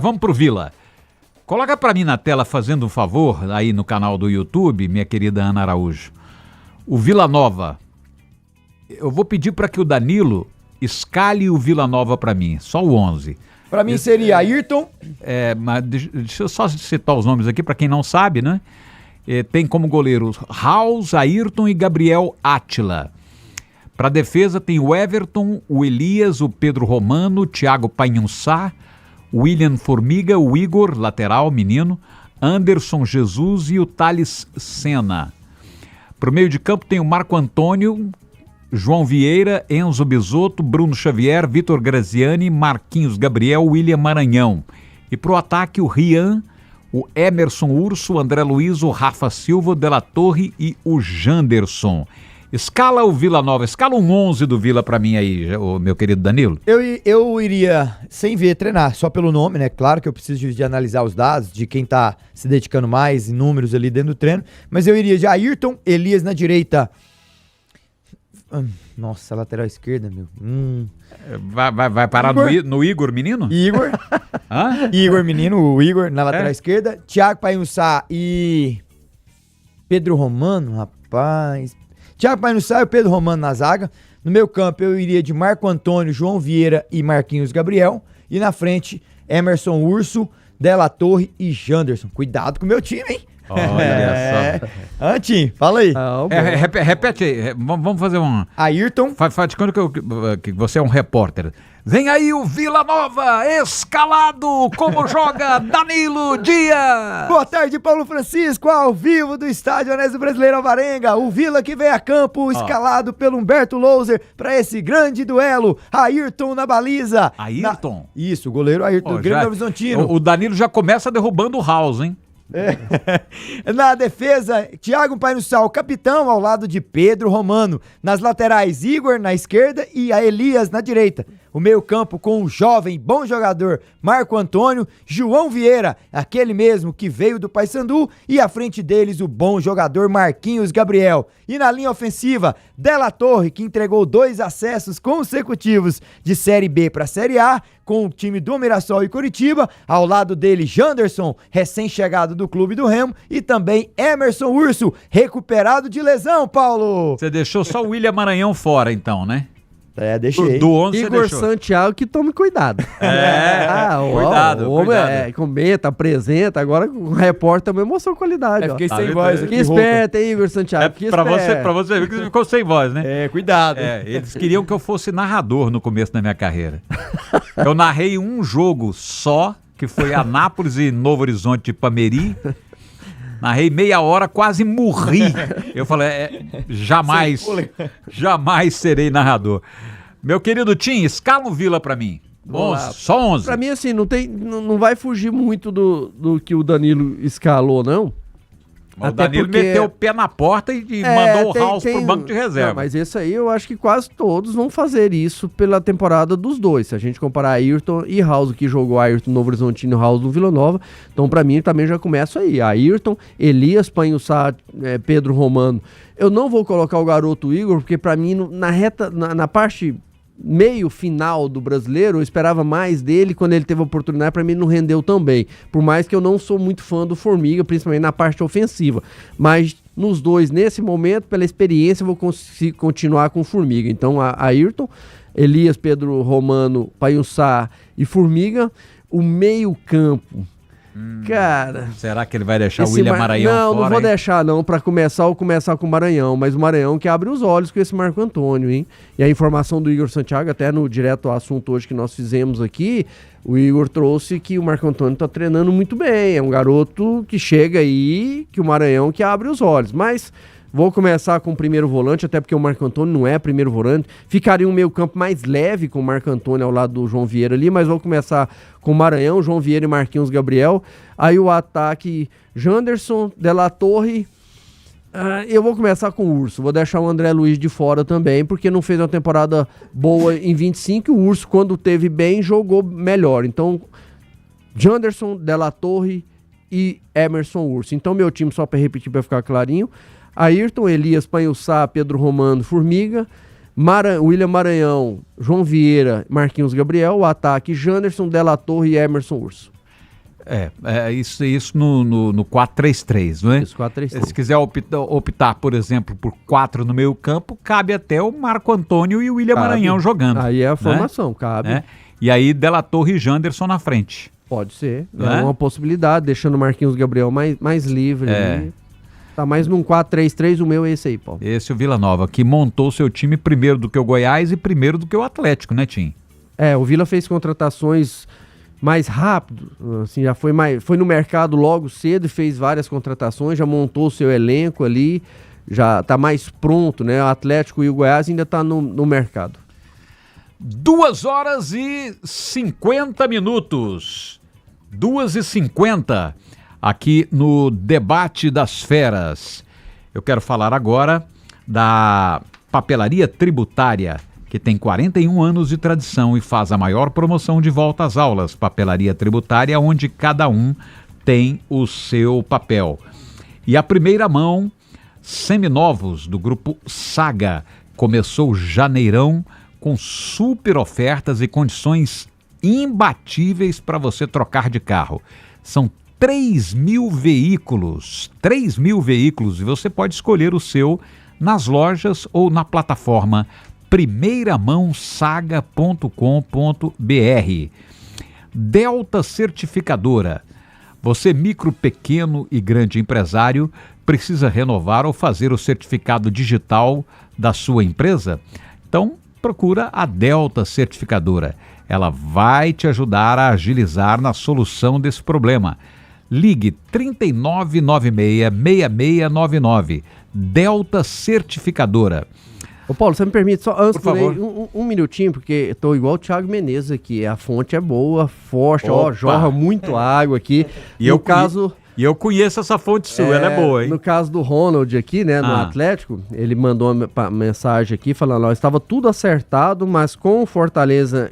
Vamos pro Vila. Coloca pra mim na tela, fazendo um favor, aí no canal do YouTube, minha querida Ana Araújo. O Vila Nova. Eu vou pedir para que o Danilo escale o Vila Nova pra mim, só o 11. Pra mim seria Ayrton. Mas deixa eu só citar os nomes aqui, pra quem não sabe, né? Tem como goleiros Raus, Ayrton e Gabriel Átila. Pra defesa tem o Everton, o Elias, o Pedro Romano, o Thiago Painhussá, William Formiga, o Igor, lateral, menino, Anderson Jesus e o Thales Senna. Pro meio de campo tem o Marco Antônio, João Vieira, Enzo Bisotto, Bruno Xavier, Vitor Graziani, Marquinhos Gabriel, William Maranhão. E pro ataque o Rian, o Emerson Urso, o André Luiz, o Rafa Silva, o De La Torre e o Janderson. Escala o Vila Nova, escala um 11 do Vila pra mim aí, meu querido Danilo. Eu iria, sem ver, treinar, só pelo nome, né? Claro que eu preciso de analisar os dados, de quem tá se dedicando mais, em números ali dentro do treino, mas eu iria de Ayrton, Elias na direita. Nossa, lateral esquerda, meu. Vai parar no Igor, menino? Igor. Igor, menino, o Igor na lateral esquerda. Thiago Painhussá e Pedro Romano, rapaz. Thiago Painhussá e Pedro Romano na zaga. No meio campo eu iria de Marco Antônio, João Vieira e Marquinhos Gabriel. E na frente, Emerson Urso, De La Torre e Janderson. Cuidado com o meu time, hein? Olha só. Antim, fala aí. Repete aí, vamos fazer um... Ayrton. Faz de conta que você é um repórter. Vem aí o Vila Nova, escalado, como joga Danilo Dias. Boa tarde, Paulo Francisco, ao vivo do Estádio Anésia Brasileiro Alvarenga. O Vila que vem a campo, escalado pelo Humberto Louser para esse grande duelo. Ayrton na baliza. Ayrton? Isso, o goleiro Ayrton, Grêmio Novo Horizontino. O Danilo já começa derrubando o House, hein? Na defesa, Thiago Painhussá, o capitão, ao lado de Pedro Romano. Nas laterais, Igor na esquerda e a Elias na direita. O meio campo com o jovem, bom jogador Marco Antônio, João Vieira, aquele mesmo que veio do Paysandu, e à frente deles o bom jogador Marquinhos Gabriel. E na linha ofensiva, De La Torre, que entregou 2 acessos consecutivos de Série B para Série A, com o time do Mirassol e Coritiba, ao lado dele Janderson, recém-chegado do Clube do Remo, e também Emerson Urso, recuperado de lesão, Paulo. Você deixou só o William Maranhão fora então, né? Deixei. Do 11 Igor Santiago, que tome cuidado. Cuidado. Comenta, apresenta. Agora o repórter também mostrou qualidade. Fiquei sem voz aqui. Que esperto, hein, Igor Santiago? Pra você ver que você ficou sem voz, né? Cuidado. Eles queriam que eu fosse narrador no começo da minha carreira. Eu narrei um jogo só, que foi Anápolis e Novo Horizonte de Pameri. Narrei meia hora, quase morri. Eu falei, jamais serei narrador. Meu querido Tim, escala o Vila pra mim. 11, só 11. Pra mim, assim, não vai fugir muito do que o Danilo escalou, não. O Danilo meteu o pé na porta e mandou o House pro banco de reserva. Não, mas esse aí eu acho que quase todos vão fazer isso pela temporada dos dois. Se a gente comparar Ayrton e House, que jogou Ayrton no Novo Horizontino e House no Vila Nova, então pra mim também já começa aí. Ayrton, Elias, Painhussá, Pedro Romano. Eu não vou colocar o garoto Igor, porque pra mim na parte meio final do Brasileiro, eu esperava mais dele. Quando ele teve a oportunidade, pra mim não rendeu tão bem, por mais que eu não sou muito fã do Formiga, principalmente na parte ofensiva, mas nos dois, nesse momento, pela experiência, eu vou conseguir continuar com o Formiga. Então, Ayrton, Elias, Pedro Romano, Painhussá e Formiga. O meio campo, cara... Será que ele vai deixar o William Maranhão fora? Não vou deixar não, pra começar com o Maranhão, mas o Maranhão que abre os olhos com esse Marco Antônio, hein? E a informação do Igor Santiago, até no direto ao assunto hoje que nós fizemos aqui, o Igor trouxe que o Marco Antônio tá treinando muito bem, é um garoto que chega aí, que o Maranhão que abre os olhos, mas... Vou começar com o primeiro volante, até porque o Marco Antônio não é primeiro volante. Ficaria um meio campo mais leve com o Marco Antônio ao lado do João Vieira ali, mas vou começar com o Maranhão, João Vieira e Marquinhos Gabriel. Aí o ataque, Janderson, De La Torre. Eu vou começar com o Urso, vou deixar o André Luiz de fora também, porque não fez uma temporada boa em 25, e o Urso, quando teve bem, jogou melhor. Então, Janderson, De La Torre e Emerson Urso. Então, meu time, só para repetir, para ficar clarinho: Ayrton, Elias, Painhussá, Pedro Romano, Formiga, William Maranhão, João Vieira, Marquinhos Gabriel. O ataque, Janderson, De La Torre e Emerson Urso. Isso no 4-3-3, não é? Isso, 4-3-3. Se quiser optar, por exemplo, por 4 no meio campo, cabe até o Marco Antônio e o William Maranhão jogando. Aí é a formação, cabe. Né? E aí Della Torre e Janderson na frente. Pode ser, Não é é? uma possibilidade, deixando o Marquinhos Gabriel mais livre. Ali. Tá mais num 4-3-3, o meu é esse aí, Paulo. Esse é o Vila Nova, que montou seu time primeiro do que o Goiás e primeiro do que o Atlético, né, Tim? O Vila fez contratações mais rápido, assim, já foi no mercado logo cedo e fez várias contratações, já montou o seu elenco ali, já tá mais pronto, né? O Atlético e o Goiás ainda tá no mercado. 2h50. 2h50 aqui no Debate das Feras. Eu quero falar agora da Papelaria Tributária, que tem 41 anos de tradição e faz a maior promoção de volta às aulas. Papelaria Tributária, onde cada um tem o seu papel. E a primeira mão, seminovos do grupo Saga. Começou janeirão com super ofertas e condições imbatíveis para você trocar de carro. São 3.000 veículos, e você pode escolher o seu nas lojas ou na plataforma primeiramãosaga.com.br. Delta Certificadora. Você, micro, pequeno e grande empresário, precisa renovar ou fazer o certificado digital da sua empresa? Então, procura a Delta Certificadora. Ela vai te ajudar a agilizar na solução desse problema. Ligue 3996-6699. Delta Certificadora. Ô Paulo, você me permite só antes Por favor. um minutinho, porque eu tô igual o Thiago Menezes aqui. A fonte é boa, forte, Opa. jorra muito água aqui. E eu conheço essa fonte sua, ela é boa, hein? No caso do Ronald aqui, né, no Atlético, ele mandou uma mensagem aqui falando, ó, estava tudo acertado, mas como o Fortaleza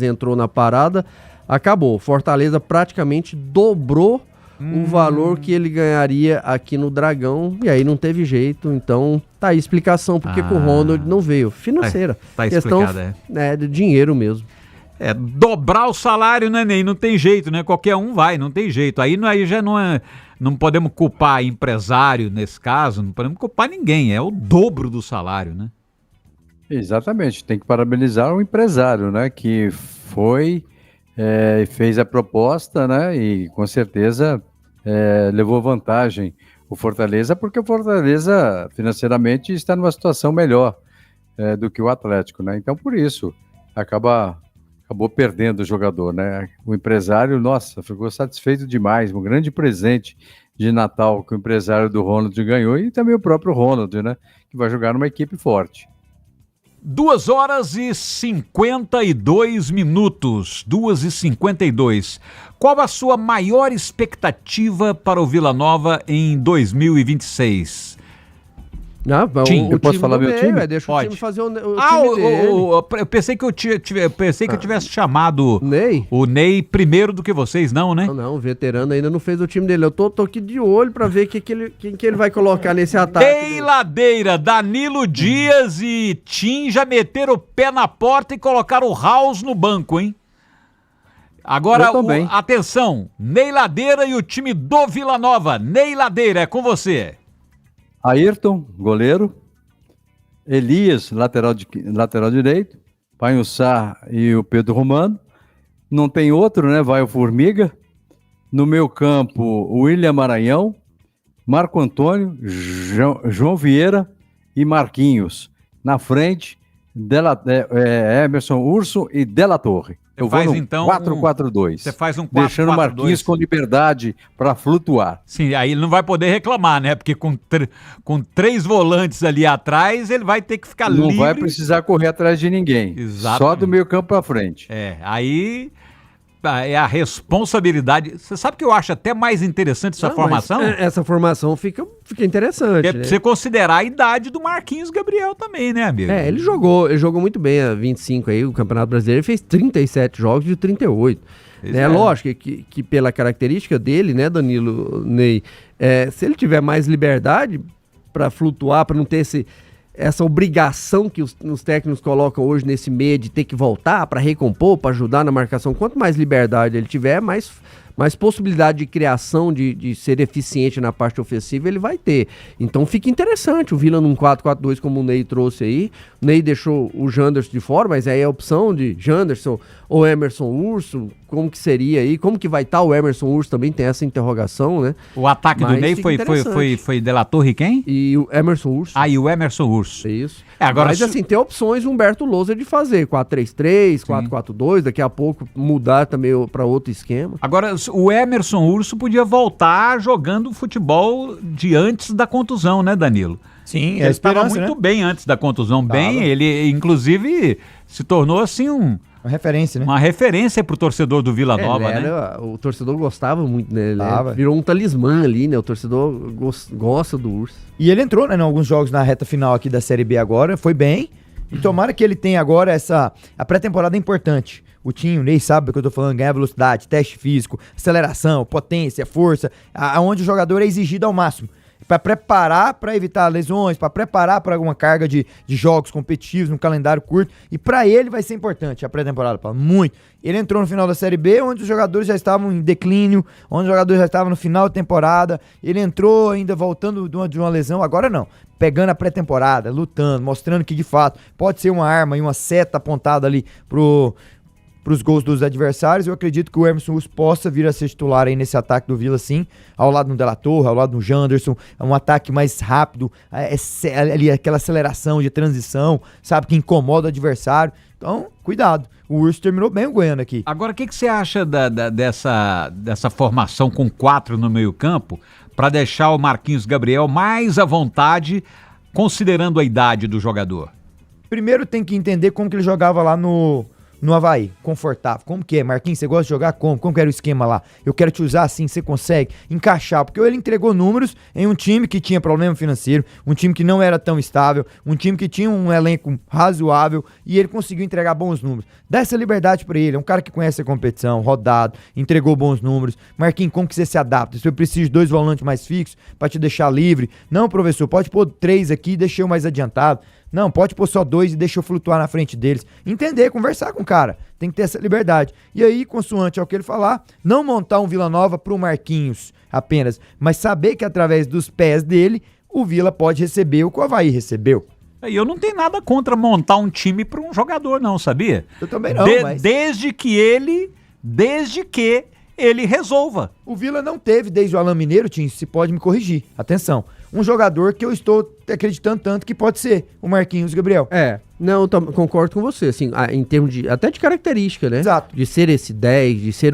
entrou na parada, acabou. Fortaleza praticamente dobrou o valor que ele ganharia aqui no Dragão, e aí não teve jeito, então tá aí a explicação porque que o Ronald não veio. Financeira. Tá Questão explicado, de dinheiro mesmo. Dobrar o salário, né, Ney? Não tem jeito, né? Qualquer um vai, não tem jeito. Aí já não é. Não podemos culpar empresário nesse caso, não podemos culpar ninguém. É o dobro do salário, né? Exatamente. Tem que parabenizar o empresário, né? Que fez a proposta, né? E com certeza levou vantagem o Fortaleza, porque o Fortaleza financeiramente está numa situação melhor do que o Atlético, né? Então, por isso, acabou perdendo o jogador, né? O empresário, nossa, ficou satisfeito demais, um grande presente de Natal que o empresário do Ronald ganhou e também o próprio Ronald, né? Que vai jogar numa equipe forte. 2h52. 2h52. Qual a sua maior expectativa para o Vila Nova em 2026? Eu posso falar meu time? Deixa Pode. o time fazer o time dele. Eu pensei que eu tivesse chamado Ney? o Ney primeiro do que vocês, não, né? Não, o veterano ainda não fez o time dele. Eu tô aqui de olho pra ver quem que ele vai colocar nesse ataque. Ney Ladeira, Danilo Dias e Tim já meteram o pé na porta e colocaram o House no banco, hein? Agora, atenção, Ney Ladeira e o time do Vila Nova. Ney Ladeira, é com você. Ayrton, goleiro. Elias, lateral direito. Panhussá e o Pedro Romano. Não tem outro, né? Vai o Formiga. No meio campo, o William Maranhão, Marco Antônio, João Vieira e Marquinhos. Na frente, Emerson Urso e Della Torre. Eu vou no 4-4-2. Você faz um 4-4-2. Deixando o Marquinhos com liberdade para flutuar. Sim, aí ele não vai poder reclamar, né? Porque com 3 volantes ali atrás, ele vai ter que ficar livre. Não vai precisar correr atrás de ninguém. Exatamente. Só do meio campo para frente. Aí é a responsabilidade. Você sabe que eu acho até mais interessante essa formação? Essa formação fica interessante. É você considerar a idade do Marquinhos Gabriel também, né, amigo? Ele jogou muito bem a 25 aí, o Campeonato Brasileiro. Ele fez 37 jogos de 38. Lógico que pela característica dele, né, Danilo, Ney, se ele tiver mais liberdade para flutuar, para não ter essa obrigação que os técnicos colocam hoje nesse meio de ter que voltar para recompor, para ajudar na marcação, quanto mais liberdade ele tiver, mais mas possibilidade de criação, de ser eficiente na parte ofensiva, ele vai ter. Então fica interessante o Vila num 4-4-2 como o Ney trouxe aí. O Ney deixou o Janderson de fora, mas aí é a opção de Janderson ou Emerson Urso, como que seria aí? Como que vai estar o Emerson Urso? Também tem essa interrogação, né? O ataque do Mas Ney foi De La Torre quem? E o Emerson Urso. Ah, e o Emerson Urso. É isso. Agora, mas assim, tem opções o Humberto Lousa de fazer 4-3-3, 4-4-2, daqui a pouco mudar também para outro esquema. Agora, o Emerson Urso podia voltar jogando futebol de antes da contusão, né, Danilo? Sim, Ele estava muito bem antes da contusão, bem, ele inclusive se tornou assim uma referência, né? Uma referência pro torcedor do Vila Nova, né? O torcedor gostava muito, né? Ele Tava. virou um talismã ali, né? O torcedor gosta do Urso. E ele entrou, né, em alguns jogos na reta final aqui da Série B agora, foi bem. E tomara que ele tenha agora a pré-temporada é importante. O Tinho, o Ney sabe do que eu tô falando, ganhar velocidade, teste físico, aceleração, potência, força, aonde o jogador é exigido ao máximo. Para preparar, para evitar lesões, para preparar para alguma carga de jogos competitivos no calendário curto. E para ele vai ser importante a pré-temporada, Paulo, muito. Ele entrou no final da Série B, onde os jogadores já estavam em declínio, onde os jogadores já estavam no final da temporada. Ele entrou ainda voltando de uma lesão, agora não. Pegando a pré-temporada, lutando, mostrando que de fato pode ser uma arma e uma seta apontada ali pros gols dos adversários. Eu acredito que o Emerson Urso possa vir a ser titular aí nesse ataque do Vila, sim, ao lado do De La Torre, ao lado do Janderson, é um ataque mais rápido, ali aquela aceleração de transição, sabe, que incomoda o adversário. Então, cuidado, o Urso terminou bem o Goiânia aqui. Agora, o que você acha dessa formação com 4 no meio campo, para deixar o Marquinhos Gabriel mais à vontade, considerando a idade do jogador? Primeiro tem que entender como que ele jogava lá no Avaí, confortável. Como que é? Marquinhos, você gosta de jogar como? Como que era o esquema lá? Eu quero te usar assim, você consegue encaixar. Porque ele entregou números em um time que tinha problema financeiro, um time que não era tão estável, um time que tinha um elenco razoável e ele conseguiu entregar bons números. Dá essa liberdade pra ele, é um cara que conhece a competição, rodado, entregou bons números. Marquinhos, como que você se adapta? Se eu preciso de 2 volantes mais fixos pra te deixar livre. Não, professor, pode pôr 3 aqui e deixar eu mais adiantado. Não, pode pôr só 2 e deixa eu flutuar na frente deles. Entender, conversar com o cara. Tem que ter essa liberdade. E aí, consoante ao que ele falar, não montar um Vila Nova pro Marquinhos apenas, mas saber que através dos pés dele, o Vila pode receber o que o Avaí recebeu. E eu não tenho nada contra montar um time para um jogador, não, sabia? Eu também não, mas... Desde que ele resolva. O Vila não teve, desde o Alain Mineiro, Tim, se pode me corrigir. Atenção. Um jogador que eu estou acreditando tanto que pode ser o Marquinhos Gabriel. Não, eu concordo com você, assim, em termos até de característica, né? Exato. De ser esse 10, de ser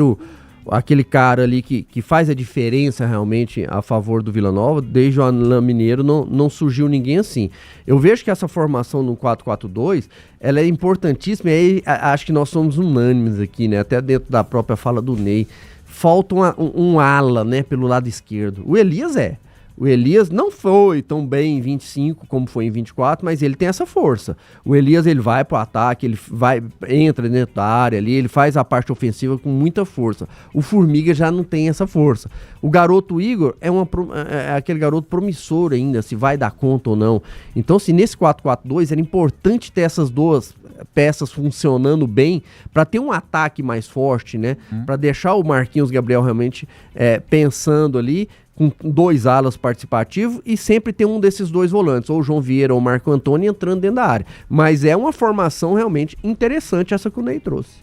aquele cara ali que faz a diferença realmente a favor do Vila Nova. Desde o Alain Mineiro não surgiu ninguém assim. Eu vejo que essa formação no 4-4-2, ela é importantíssima, e aí acho que nós somos unânimes aqui, né? Até dentro da própria fala do Ney. Falta um ala, né, pelo lado esquerdo. O Elias não foi tão bem em 25 como foi em 24, mas ele tem essa força. O Elias, ele vai pro ataque, entra dentro da área ali, ele faz a parte ofensiva com muita força. O Formiga já não tem essa força. O garoto Igor é aquele garoto promissor ainda, se vai dar conta ou não. Então, se nesse 4-4-2 era importante ter essas duas peças funcionando bem para ter um ataque mais forte, né? Para deixar o Marquinhos Gabriel realmente pensando ali, com 2 alas participativos e sempre ter um desses 2 volantes, ou o João Vieira ou o Marco Antônio entrando dentro da área. Mas é uma formação realmente interessante essa que o Ney trouxe.